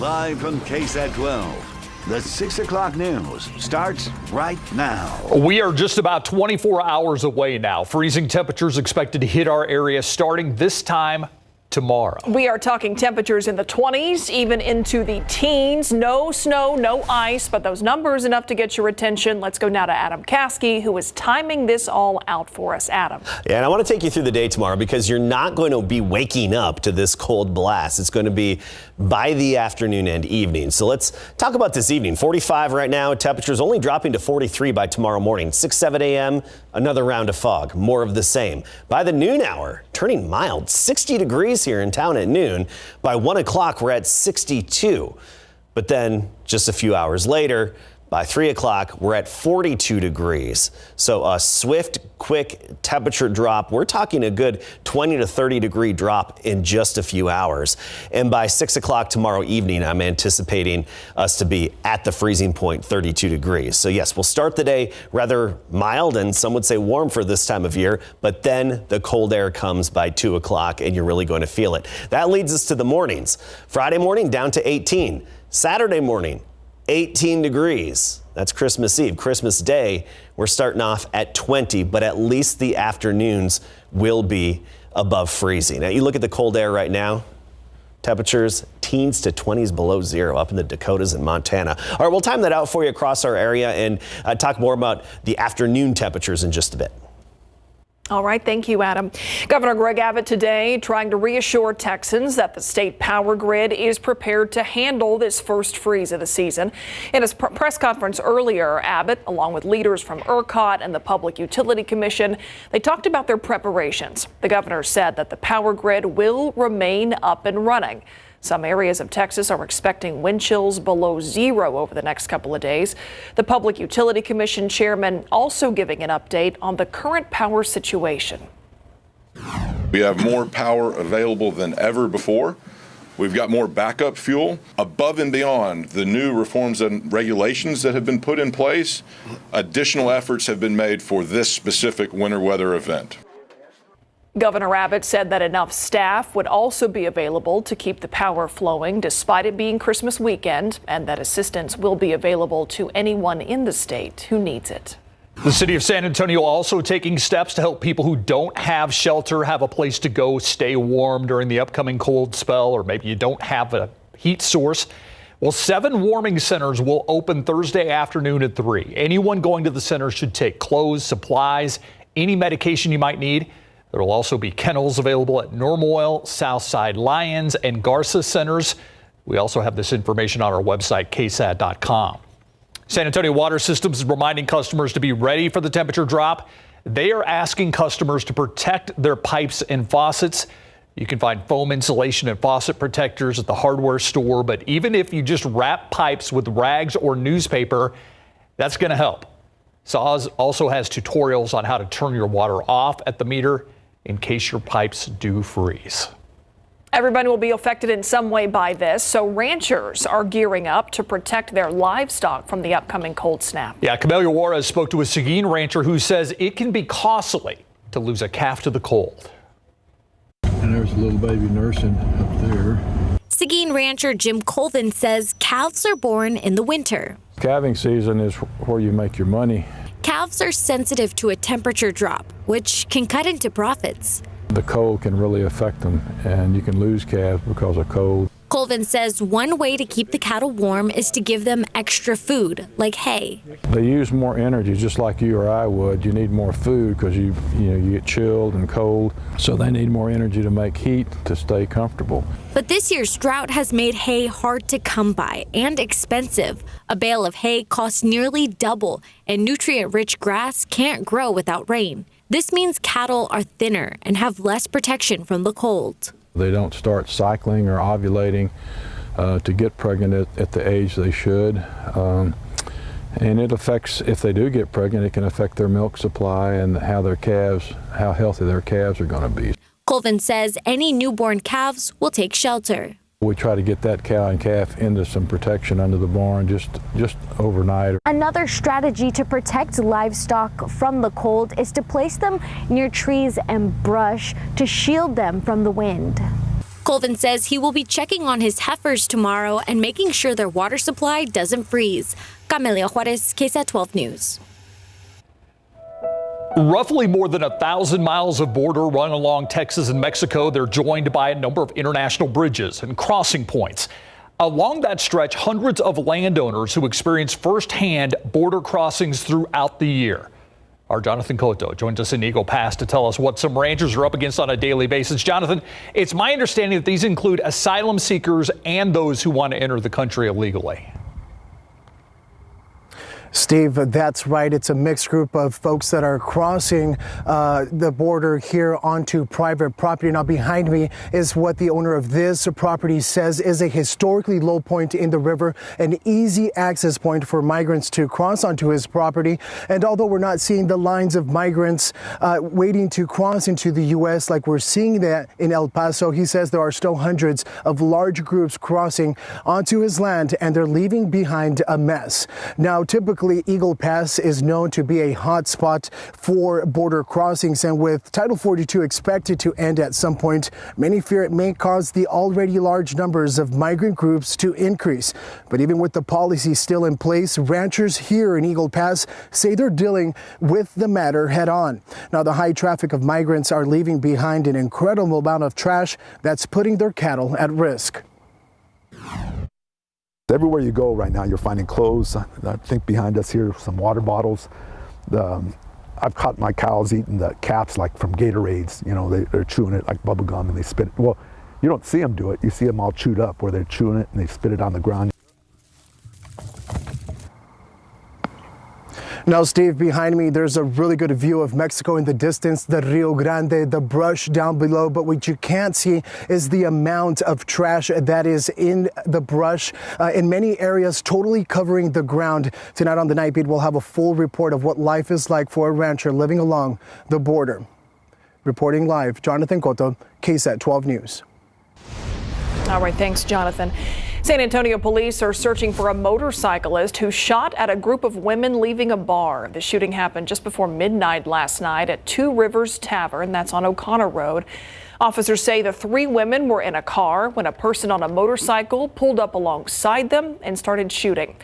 Live from KSAT 12, the 6 o'clock news starts right now. We are just about 24 hours away now. Freezing temperatures expected to hit our area starting this time tomorrow. We are talking temperatures in the 20s, even into the teens. No snow, no ice, but those numbers enough to get your attention. Let's go now to Adam Caskey, who is timing this all out for us. Adam. Yeah, and I want to take you through the day tomorrow because you're not going to be waking up to this cold blast. It's going to be by the afternoon and evening. So let's talk about this evening. 45 right now. Temperatures only dropping to 43 by tomorrow morning. 6-7 a.m. Another round of fog. More of the same. By the noon hour, turning mild. 60 degrees here in town at noon. By 1 o'clock, we're at 62. But then just a few hours later, by 3 o'clock, we're at 42 degrees. So a swift, quick temperature drop. We're talking a good 20 to 30 degree drop in just a few hours. And by 6 o'clock tomorrow evening, I'm anticipating us to be at the freezing point, 32 degrees. So yes, we'll start the day rather mild and some would say warm for this time of year, but then the cold air comes by 2 o'clock and you're really going to feel it. That leads us to the mornings. Friday morning down to 18. Saturday morning, 18 degrees. That's Christmas Eve. Christmas Day, we're starting off at 20, but at least the afternoons will be above freezing. Now, you look at the cold air right now, temperatures teens to 20s below zero up in the Dakotas and Montana. All right, we'll time that out for you across our area and talk more about the afternoon temperatures in just a bit. All right. Thank you, Adam. Governor Greg Abbott today trying to reassure Texans that the state power grid is prepared to handle this first freeze of the season. In his press conference earlier, Abbott, along with leaders from ERCOT and the Public Utility Commission, they talked about their preparations. The governor said that the power grid will remain up and running. Some areas of Texas are expecting wind chills below zero over the next couple of days. The Public Utility Commission chairman also giving an update on the current power situation. We have more power available than ever before. We've got more backup fuel above and beyond the new reforms and regulations that have been put in place. Additional efforts have been made for this specific winter weather event. Governor Abbott said that enough staff would also be available to keep the power flowing despite it being Christmas weekend, and that assistance will be available to anyone in the state who needs it. The city of San Antonio also taking steps to help people who don't have shelter have a place to go stay warm during the upcoming cold spell, or maybe you don't have a heat source. Well, 7 warming centers will open Thursday afternoon at 3. Anyone going to the center should take clothes, supplies, any medication you might need. There will also be kennels available at Normoil, Southside Lions, and Garza centers. We also have this information on our website, KSAT.com. San Antonio Water Systems is reminding customers to be ready for the temperature drop. They are asking customers to protect their pipes and faucets. You can find foam insulation and faucet protectors at the hardware store, but even if you just wrap pipes with rags or newspaper, that's going to help. Saws also has tutorials on how to turn your water off at the meter in case your pipes do freeze. Everybody will be affected in some way by this, so ranchers are gearing up to protect their livestock from the upcoming cold snap. Yeah, Camelia Juarez spoke to a Seguin rancher who says it can be costly to lose a calf to the cold. And there's a little baby nursing up there. Seguin rancher Jim Colvin says calves are born in the winter. Calving season is where you make your money. Calves are sensitive to a temperature drop, which can cut into profits. The cold can really affect them, and you can lose calves because of cold. Colvin says one way to keep the cattle warm is to give them extra food, like hay. They use more energy, just like you or I would. You need more food because you get chilled and cold, so they need more energy to make heat to stay comfortable. But this year's drought has made hay hard to come by and expensive. A bale of hay costs nearly double, and nutrient-rich grass can't grow without rain. This means cattle are thinner and have less protection from the cold. They don't start cycling or ovulating to get pregnant at the age they should. And it affects, if they do get pregnant, it can affect their milk supply and how healthy their calves are going to be. Colvin says any newborn calves will take shelter. We try to get that cow and calf into some protection under the barn just overnight. Another strategy to protect livestock from the cold is to place them near trees and brush to shield them from the wind. Colvin says he will be checking on his heifers tomorrow and making sure their water supply doesn't freeze. Camelia Juarez, KSAT 12 News. Roughly more than 1,000 miles of border run along Texas and Mexico. They're joined by a number of international bridges and crossing points. Along that stretch, hundreds of landowners who experience firsthand border crossings throughout the year. Our Jonathan Cotto joins us in Eagle Pass to tell us what some ranchers are up against on a daily basis. Jonathan, it's my understanding that these include asylum seekers and those who want to enter the country illegally. Steve, that's right. It's a mixed group of folks that are crossing the border here onto private property. Now, behind me is what the owner of this property says is a historically low point in the river, an easy access point for migrants to cross onto his property. And although we're not seeing the lines of migrants waiting to cross into the U.S. like we're seeing that in El Paso, he says there are still hundreds of large groups crossing onto his land, and they're leaving behind a mess. Now, typically, Eagle Pass is known to be a hot spot for border crossings, and with Title 42 expected to end at some point, many fear it may cause the already large numbers of migrant groups to increase. But even with the policy still in place, ranchers here in Eagle Pass say they're dealing with the matter head on. Now, the high traffic of migrants are leaving behind an incredible amount of trash that's putting their cattle at risk. Everywhere you go right now, you're finding clothes. I think behind us here, some water bottles. I've caught my cows eating the caps like from Gatorades. You know, they're chewing it like bubble gum and they spit it. Well, you don't see them do it. You see them all chewed up where they're chewing it and they spit it on the ground. Now, Steve, behind me, there's a really good view of Mexico in the distance, the Rio Grande, the brush down below. But what you can't see is the amount of trash that is in the brush in many areas, totally covering the ground. Tonight on the Night Beat, we'll have a full report of what life is like for a rancher living along the border. Reporting live, Jonathan Cotto, KSAT 12 News. All right, thanks, Jonathan. San Antonio police are searching for a motorcyclist who shot at a group of women leaving a bar. The shooting happened just before midnight last night at Two Rivers Tavern, that's on O'Connor Road. Officers say the three women were in a car when a person on a motorcycle pulled up alongside them and started shooting.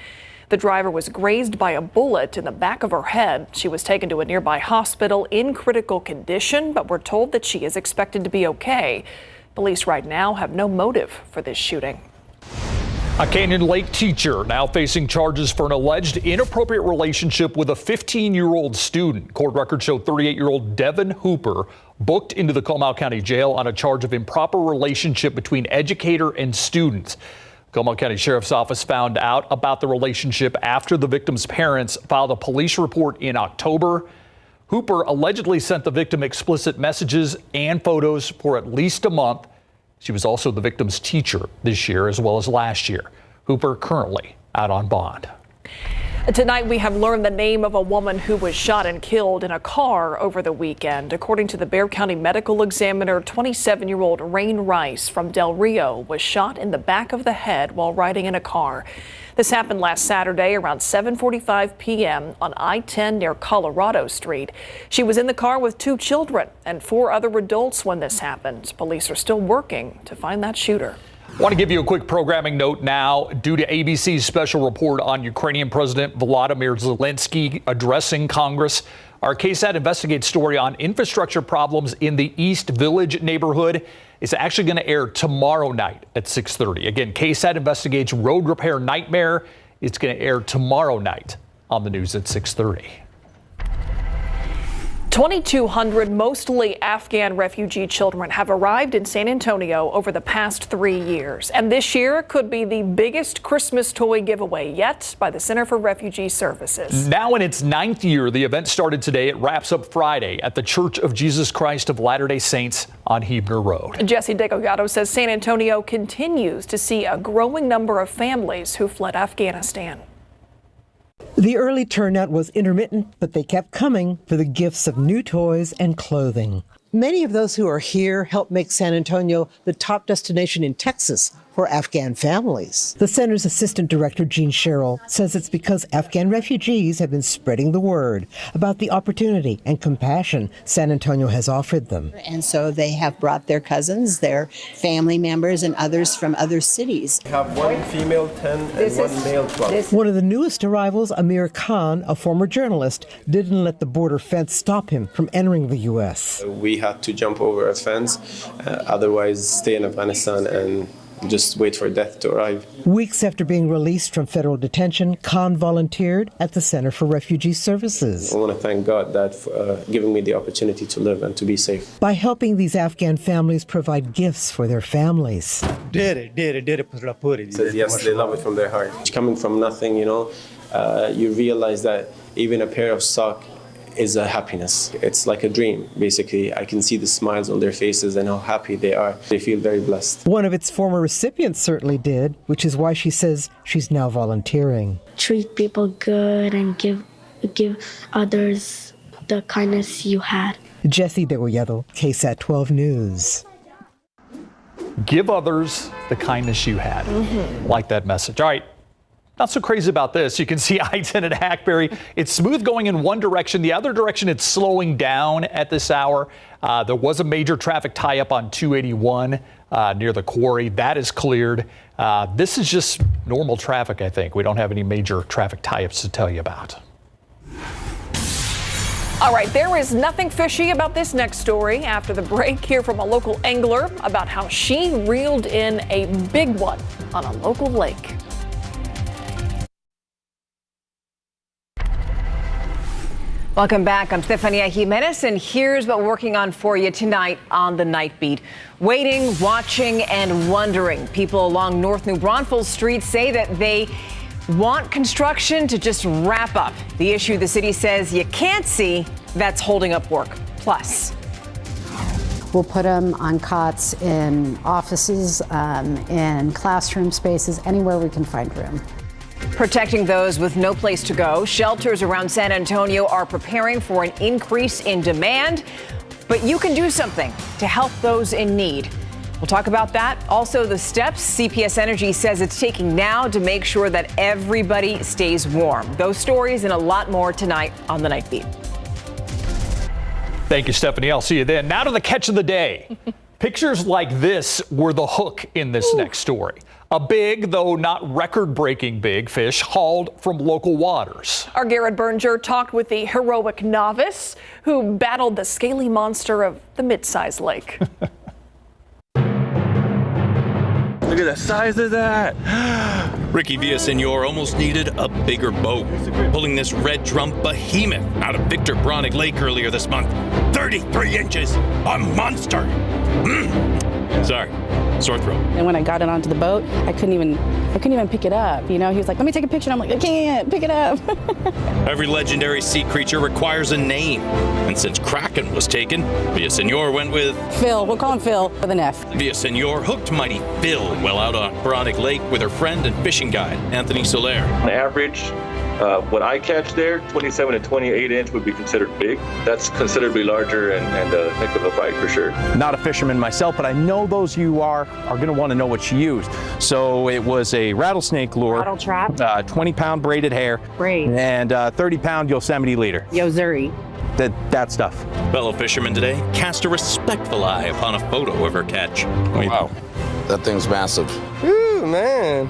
The driver was grazed by a bullet in the back of her head. She was taken to a nearby hospital in critical condition, but we're told that she is expected to be okay. Police right now have no motive for this shooting. A Canyon Lake teacher now facing charges for an alleged inappropriate relationship with a 15-year-old student. Court records show 38-year-old Devin Hooper booked into the Comal County Jail on a charge of improper relationship between educator and student. Comal County Sheriff's Office found out about the relationship after the victim's parents filed a police report in October. Hooper allegedly sent the victim explicit messages and photos for at least a month. She was also the victim's teacher this year as well as last year. Hooper currently out on bond. Tonight, we have learned the name of a woman who was shot and killed in a car over the weekend. According to the Bexar County Medical Examiner, 27-year-old Rain Rice from Del Rio was shot in the back of the head while riding in a car. This happened last Saturday around 7:45 p.m. on I-10 near Colorado Street. She was in the car with two children and four other adults when this happened. Police are still working to find that shooter. I want to give you a quick programming note now. Due to ABC's special report on Ukrainian President Volodymyr Zelensky addressing Congress, our KSAT Investigates story on infrastructure problems in the East Village neighborhood is actually going to air tomorrow night at 6:30. Again, KSAT Investigates Road Repair Nightmare. It's going to air tomorrow night on the news at 6:30. 2,200 mostly Afghan refugee children have arrived in San Antonio over the past 3 years. And this year could be the biggest Christmas toy giveaway yet by the Center for Refugee Services. Now in its 9th year, the event started today. It wraps up Friday at the Church of Jesus Christ of Latter-day Saints on Hebner Road. Jesse DeGogato says San Antonio continues to see a growing number of families who fled Afghanistan. The early turnout was intermittent, but they kept coming for the gifts of new toys and clothing. Many of those who are here help make San Antonio the top destination in Texas for Afghan families. The center's assistant director, Jean Sherrill, says it's because Afghan refugees have been spreading the word about the opportunity and compassion San Antonio has offered them. And so they have brought their cousins, their family members, and others from other cities. We have one female 10 and one male 12. One of the newest arrivals, Amir Khan, a former journalist, didn't let the border fence stop him from entering the U.S. We had to jump over a fence, otherwise stay in Afghanistan and just wait for death to arrive. Weeks after being released from federal detention, Khan volunteered at the Center for Refugee Services. I want to thank God that for giving me the opportunity to live and to be safe. By helping these Afghan families provide gifts for their families. Says yes, they love it from their heart. Coming from nothing, you realize that even a pair of socks is a happiness. It's like a dream, basically. I can see the smiles on their faces and how happy they are. They feel very blessed. One of its former recipients certainly did, which is why she says she's now volunteering. Treat people good and give others the kindness you had. Jesse Degollado, KSAT 12 News. Give others the kindness you had. Like that message. All right. Not so crazy about this. You can see I-10 at Hackberry. It's smooth going in one direction. The other direction, it's slowing down at this hour. There was a major traffic tie-up on 281 near the quarry. That is cleared. This is just normal traffic, I think. We don't have any major traffic tie-ups to tell you about. All right, there is nothing fishy about this next story. After the break, hear from a local angler about how she reeled in a big one on a local lake. Welcome back. I'm Stefania Jimenez, and here's what we're working on for you tonight on the Night Beat. Waiting, watching, and wondering. People along North New Braunfels Street say that they want construction to just wrap up. The issue the city says you can't see, that's holding up work. Plus, we'll put them on cots in offices, in classroom spaces, anywhere we can find room. protecting those with no place to go. Shelters around San Antonio are preparing for an increase in demand, but you can do something to help those in need. We'll talk about that. Also, the steps CPS Energy says it's taking now to make sure that everybody stays warm. Those stories and a lot more tonight on The Night Beat. Thank you, Stephanie. I'll see you then. Now to the catch of the day. Pictures like this were the hook in this next story. A big, though not record-breaking big fish hauled from local waters. Our Garrett Berger talked with the heroic novice who battled the scaly monster of the mid-sized lake. Look at the size of that. Ricky Villasenor almost needed a bigger boat, pulling this red drum behemoth out of Victor Bronick Lake earlier this month. 33 inches, a monster. Sorry, sore throat. And when I got it onto the boat, I couldn't even pick it up. You know, he was like, "Let me take a picture." And I'm like, "I can't pick it up." Every legendary sea creature requires a name, and since Kraken was taken, Villasenor went with Phil. We'll call him Phil with an F. Villasenor hooked mighty Phil well out on Bronick Lake with her friend and fishing guide Anthony Soler. On average, what I catch there, 27 to 28 inch would be considered big. That's considerably larger and a heck of a bite for sure. Not a fisherman myself, but I know those you are going to want to know what she used. So it was a rattlesnake lure, Rattle trap, 20-pound braided hair, and 30-pound Yosemite leader. Yozuri. That stuff. Fellow fishermen today cast a respectful eye upon a photo of her catch. Oh, wow, that thing's massive. Ooh, man,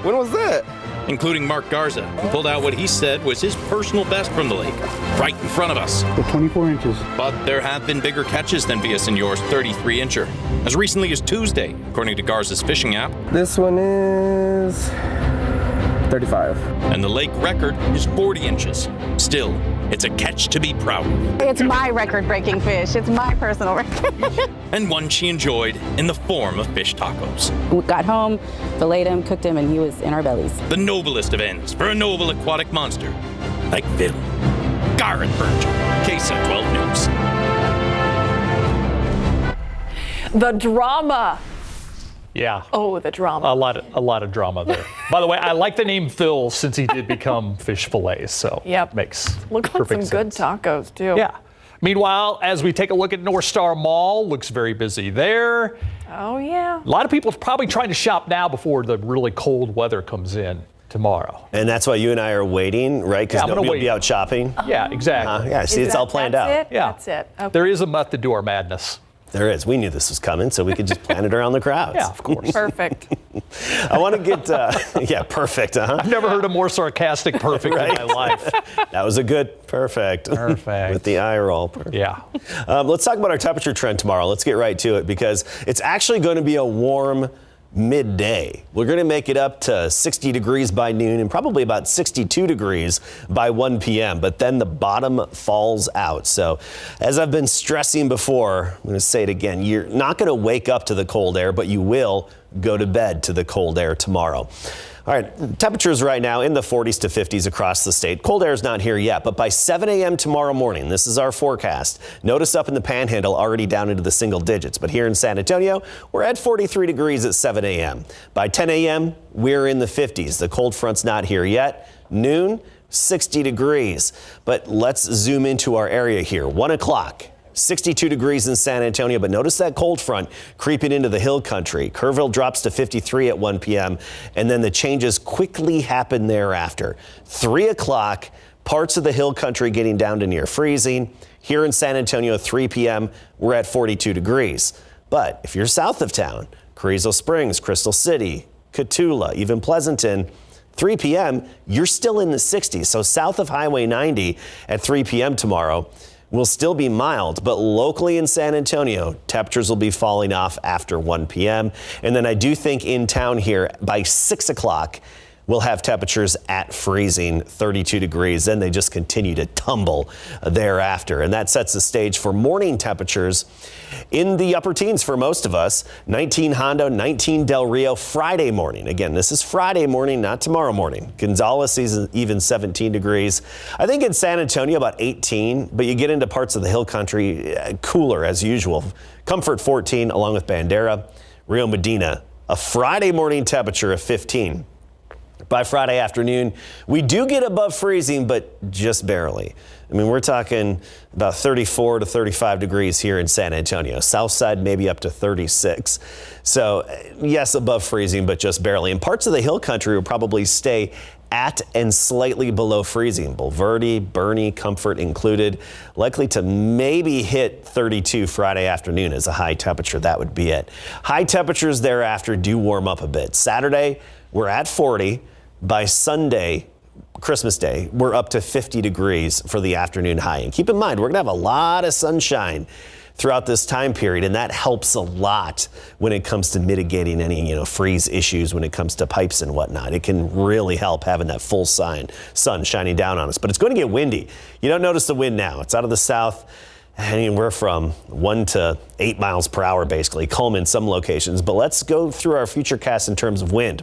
when was that? Including Mark Garza, who pulled out what he said was his personal best from the lake, right in front of us. The 24 inches. But there have been bigger catches than Villasenor's 33-incher, as recently as Tuesday, according to Garza's fishing app. This one is 35. And the lake record is 40 inches. Still, it's a catch to be proud of. It's my record-breaking fish. It's my personal record. And one she enjoyed in the form of fish tacos. We got home, filleted him, cooked him, and he was in our bellies. The noblest of ends for a noble aquatic monster like Phil. Garrett Berger, KSAT 12 News. The drama. Yeah. Oh, the drama. A lot of drama there. By the way, I like the name Phil since he did become fish fillets, so yep. Makes look like some sense. good tacos too. Yeah. Meanwhile, as we take a look at North Star Mall, looks very busy there. Oh, yeah. A lot of people are probably trying to shop now before the really cold weather comes in tomorrow. And that's why you and I are waiting, right? Because nobody will be out shopping. Yeah, exactly. Yeah, see, it's all planned out. That's it? Yeah. That's it. Okay. There is a method to our madness. There is. We knew this was coming, so we could just plan it around the crowds. Yeah, of course. Perfect. I want to get, perfect, huh? I've never heard a more sarcastic perfect in my life. That was a good perfect. Perfect. With the eye roll. Perfect. Yeah. Let's talk about our temperature trend tomorrow. Let's get right to it because it's actually going to be a warm midday. We're going to make it up to 60 degrees by noon and probably about 62 degrees by 1 p.m. But then the bottom falls out. So as I've been stressing before, I'm going to say it again. You're not going to wake up to the cold air, but you will go to bed to the cold air tomorrow. All right, temperatures right now in the 40s to 50s across the state. Cold air is not here yet, but by 7 a.m. tomorrow morning, this is our forecast. Notice up in the Panhandle already down into the single digits, but here in San Antonio, we're at 43 degrees at 7 a.m. By 10 a.m., we're in the 50s. The cold front's not here yet. Noon, 60 degrees. But let's zoom into our area here. 1 o'clock. 62 degrees in San Antonio, but notice that cold front creeping into the hill country. Kerrville drops to 53 at 1 p.m., and then the changes quickly happen thereafter. 3 o'clock, parts of the hill country getting down to near freezing. Here in San Antonio, 3 p.m., we're at 42 degrees. But if you're south of town, Carrizo Springs, Crystal City, Cotulla, even Pleasanton, 3 p.m., you're still in the 60s. So south of Highway 90 at 3 p.m. tomorrow, will still be mild, but locally in San Antonio, temperatures will be falling off after 1 p.m. And then I do think in town here by 6 o'clock, we'll have temperatures at freezing, 32 degrees. Then they just continue to tumble thereafter. And that sets the stage for morning temperatures in the upper teens for most of us. 19 Hondo, 19 Del Rio Friday morning. Again, this is Friday morning, not tomorrow morning. Gonzales is even 17 degrees. I think in San Antonio about 18, but you get into parts of the hill country, cooler as usual. Comfort 14 along with Bandera. Rio Medina, a Friday morning temperature of 15. By Friday afternoon, we do get above freezing, but just barely. I mean, we're talking about 34 to 35 degrees here in San Antonio. South side, maybe up to 36. So, yes, above freezing, but just barely. And parts of the hill country will probably stay at and slightly below freezing. Bulverde, Bernie, Comfort included. Likely to maybe hit 32 Friday afternoon as a high temperature. That would be it. High temperatures thereafter do warm up a bit. Saturday, we're at 40. By Sunday, Christmas Day, we're up to 50 degrees for the afternoon high. And keep in mind, we're going to have a lot of sunshine throughout this time period, and that helps a lot when it comes to mitigating any, freeze issues when it comes to pipes and whatnot. It can really help having that full sun shining down on us. But it's going to get windy. You don't notice the wind now. It's out of the south. Anywhere from 1 to 8 miles per hour, basically, calm in some locations. But let's go through our futurecast in terms of wind.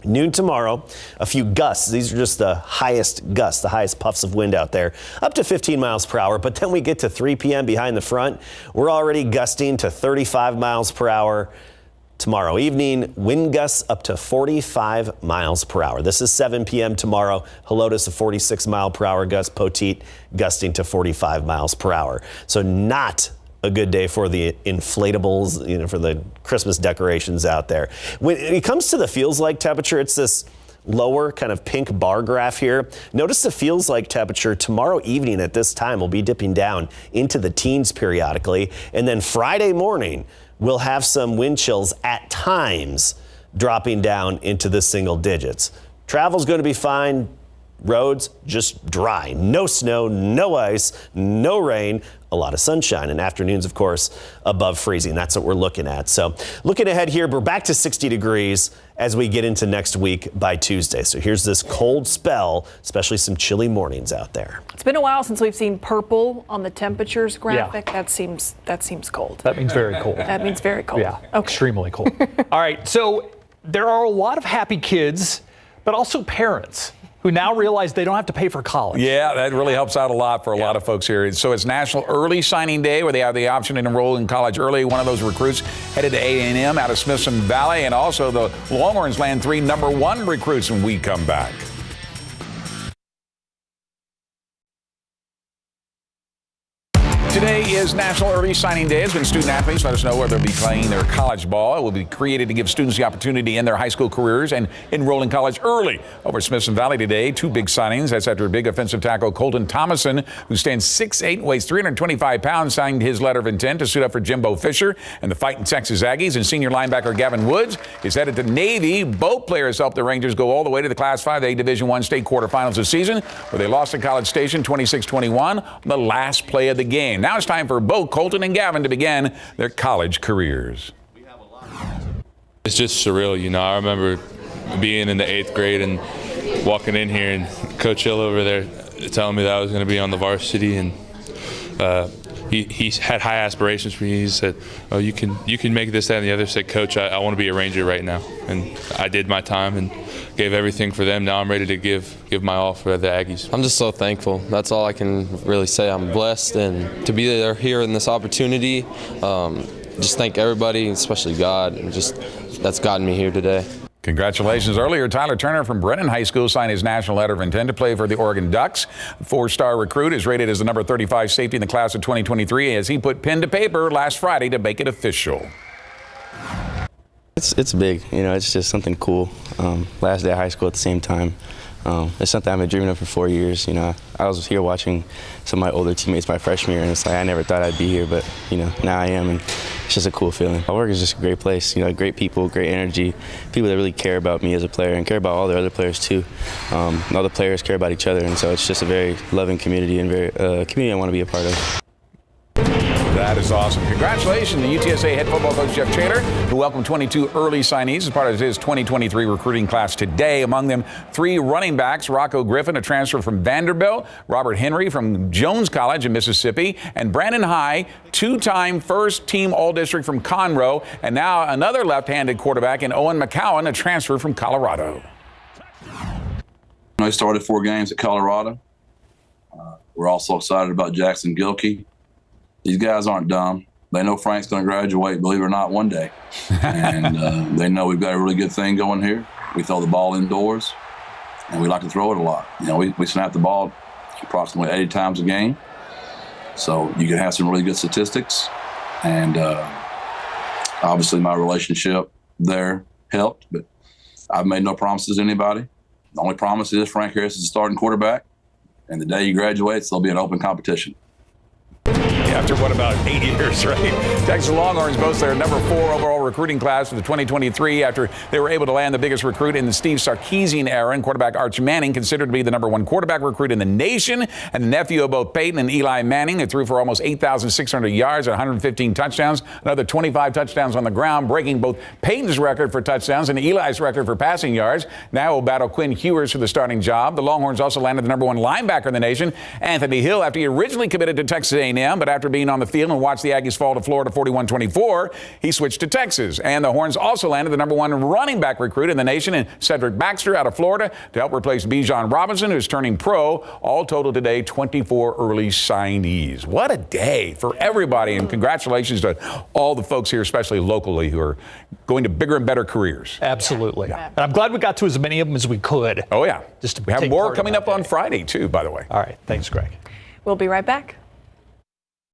Noon tomorrow, a few gusts. These are just the highest gusts, the highest puffs of wind out there, up to 15 miles per hour. But then we get to 3 p.m. behind the front. We're already gusting to 35 miles per hour. Tomorrow evening, wind gusts up to 45 miles per hour. This is 7 p.m. tomorrow. Helotes, a 46 mile per hour gust. Poteet gusting to 45 miles per hour. So not a good day for the inflatables, for the Christmas decorations out there. When it comes to the feels like temperature, it's this lower kind of pink bar graph here. Notice the feels like temperature tomorrow evening at this time will be dipping down into the teens periodically. And then Friday morning, we'll have some wind chills at times dropping down into the single digits. Travel's going to be fine. Roads just dry. No snow, no ice, no rain, a lot of sunshine, and afternoons, of course, above freezing. That's what we're looking at. So looking ahead here, we're back to 60 degrees as we get into next week by Tuesday. So here's this cold spell, especially some chilly mornings out there. It's been a while since we've seen purple on the temperatures graphic. Yeah. That seems cold. That means very cold. That means very cold. Yeah, okay. Extremely cold. All right, so there are a lot of happy kids, but also parents who now realize they don't have to pay for college. Yeah, that really helps out a lot for a lot of folks here. So it's National Early Signing Day, where they have the option to enroll in college early. One of those recruits headed to A&M out of Smithson Valley, and also the Longhorns land 3 number 1 recruits when we come back. Today is National Early Signing Day. It's been student athletes let us know where they'll be playing their college ball. It will be created to give students the opportunity in their high school careers and enroll in college early. Over at Smithson Valley today, 2 big signings. That's after big offensive tackle Colton Thomason, who stands 6'8" and weighs 325 pounds, signed his letter of intent to suit up for Jimbo Fisher and the Fighting Texas Aggies. And senior linebacker Gavin Woods is headed to Navy. Both players helped the Rangers go all the way to the Class 5A Division I state quarterfinals this season, where they lost to College Station 26-21 on the last play of the game. Now it's time for both Colton and Gavin to begin their college careers. It's just surreal, you know. I remember being in the 8th grade and walking in here and Coach Hill over there telling me that I was going to be on the varsity, and he had high aspirations for me. He said, "Oh, you can make this, that, and the other." I said, "Coach, I want to be a Ranger right now," and I did my time and gave everything for them. Now I'm ready to give my all for the Aggies. I'm just so thankful. That's all I can really say. I'm blessed, and to be there here in this opportunity, just thank everybody, especially God, and just that's gotten me here today. Congratulations. Earlier, Tyler Turner from Brennan High School signed his national letter of intent to play for the Oregon Ducks. The 4-star recruit is rated as the number 35 safety in the class of 2023 as he put pen to paper last Friday to make it official. It's big, you know, it's just something cool. Last day of high school at the same time. It's something I've been dreaming of for 4 years. You know, I was here watching some of my older teammates my freshman year, and it's like I never thought I'd be here, but you know, now I am, and it's just a cool feeling. My work is just a great place. You know, great people, great energy, people that really care about me as a player and care about all the other players too. All the players care about each other, and so it's just a very loving community and very community I want to be a part of. That is awesome. Congratulations to UTSA head football coach Jeff Chater, who welcomed 22 early signees as part of his 2023 recruiting class today. Among them, 3 running backs: Rocco Griffin, a transfer from Vanderbilt; Robert Henry from Jones College in Mississippi; and Brandon High, 2-time first-team All-District from Conroe; and now another left-handed quarterback in Owen McCowan, a transfer from Colorado. I started 4 games at Colorado. We're also excited about Jackson Gilkey. These guys aren't dumb. They know Frank's going to graduate, believe it or not, one day. And they know we've got a really good thing going here. We throw the ball indoors, and we like to throw it a lot. You know, we snap the ball approximately 80 times a game. So you can have some really good statistics. And obviously my relationship there helped, but I've made no promises to anybody. The only promise is Frank Harris is the starting quarterback, and the day he graduates, there'll be an open competition. After what, about 8 years, right? Texas Longhorns boast their number 4 overall recruiting class for the 2023 after they were able to land the biggest recruit in the Steve Sarkisian era, and quarterback Arch Manning, considered to be the number 1 quarterback recruit in the nation, and the nephew of both Peyton and Eli Manning, that threw for almost 8,600 yards and 115 touchdowns, another 25 touchdowns on the ground, breaking both Peyton's record for touchdowns and Eli's record for passing yards. Now will battle Quinn Hewers for the starting job. The Longhorns also landed the number 1 linebacker in the nation, Anthony Hill, after he originally committed to Texas A&M, but after being on the field and watched the Aggies fall to Florida 41-24, he switched to Texas. And the Horns also landed the number 1 running back recruit in the nation in Cedric Baxter out of Florida to help replace Bijan Robinson, who's turning pro. All total today, 24 early signees. What a day for everybody, and congratulations to all the folks here, especially locally, who are going to bigger and better careers. Absolutely. Yeah. And I'm glad we got to as many of them as we could. Oh, yeah. Just to we have more coming up on Friday, too, by the way. All right. Thanks, Greg. We'll be right back.